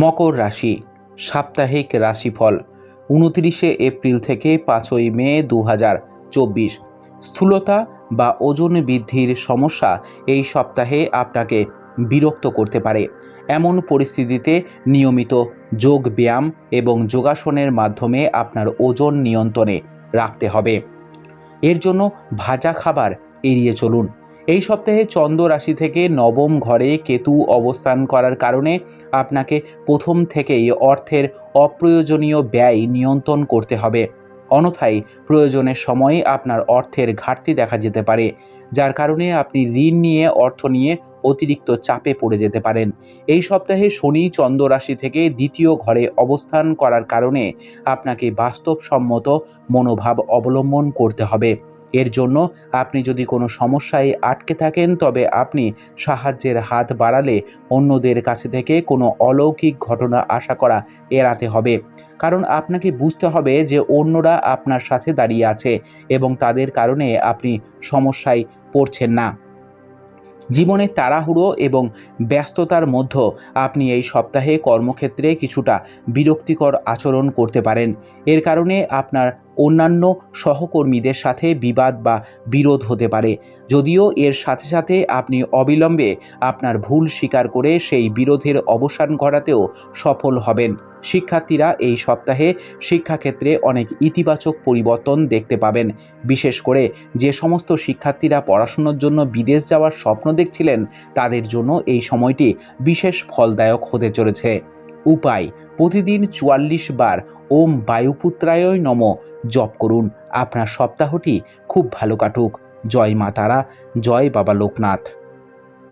মকর রাশি সাপ্তাহিক রাশিফল ২৯শে এপ্রিল থেকে ৫ই মে ২০২৪। স্থূলতা বা ওজন বৃদ্ধির সমস্যা এই সপ্তাহে আপনাকে বিরক্ত করতে পারে। এমন পরিস্থিতিতে নিয়মিত যোগ ব্যায়াম এবং যোগাসনের মাধ্যমে আপনার ওজন নিয়ন্ত্রণে রাখতে হবে। এর জন্য ভাজা খাবার এড়িয়ে চলুন। এই সপ্তাহে চন্দ্র রাশি থেকে নবম ঘরে কেতু অবস্থান করার কারণে আপনাকে প্রথম থেকেই অর্থের অপ্রয়োজনীয় ব্যয় নিয়ন্ত্রণ করতে হবে। অন্যথায় প্রয়োজনের সময় আপনার অর্থের ঘাটতি দেখা যেতে পারে, যার কারণে আপনি ঋণ নিয়ে অর্থ নিয়ে অতিরিক্ত চাপে পড়ে যেতে পারেন। এই সপ্তাহে শনি চন্দ্র রাশি থেকে দ্বিতীয় ঘরে অবস্থান করার কারণে আপনাকে বাস্তবসম্মত মনোভাব অবলম্বন করতে হবে। এর জন্য আপনি যদি কোনো সমস্যায় আটকে থাকেন, তবে আপনি সাহায্যের হাত বাড়ালে অন্যদের কাছে থেকে কোনো অলৌকিক ঘটনা আশা করা এড়াতে হবে। কারণ আপনাকে বুঝতে হবে যে অন্যরা আপনার সাথে দাঁড়িয়ে আছে এবং তাদের কারণে আপনি সমস্যায় পড়ছেন না। জীবনে তাড়াহুড়ো এবং ব্যস্ততার মধ্যে আপনি এই সপ্তাহে কর্মক্ষেত্রে কিছুটা বিরক্তিকর আচরণ করতে পারেন। এর কারণে আপনার অন্যান্য সহকর্মীদের সাথে বিবাদ বা বিরোধ হতে পারে। যদিও এর সাথে সাথে আপনি অবিলম্বে আপনার ভুল স্বীকার করে সেই বিরোধের অবসান ঘটাতেও সফল হবেন। শিক্ষার্থীরা এই সপ্তাহে শিক্ষাক্ষেত্রে অনেক ইতিবাচক পরিবর্তন দেখতে পাবেন। বিশেষ করে যে সমস্ত শিক্ষার্থীরা পড়াশোনার জন্য বিদেশ যাওয়ার স্বপ্ন দেখছিলেন, তাদের জন্য এই সময়টি বিশেষ ফলদায়ক হতে চলেছে। উপায়: প্রতিদিন ৪৪ বার ওম বায়ুপুত্রায় নমঃ জপ করুন। আপনার সপ্তাহটি খুব ভালো কাটুক। জয় মা তারা, জয় বাবা লোকনাথ।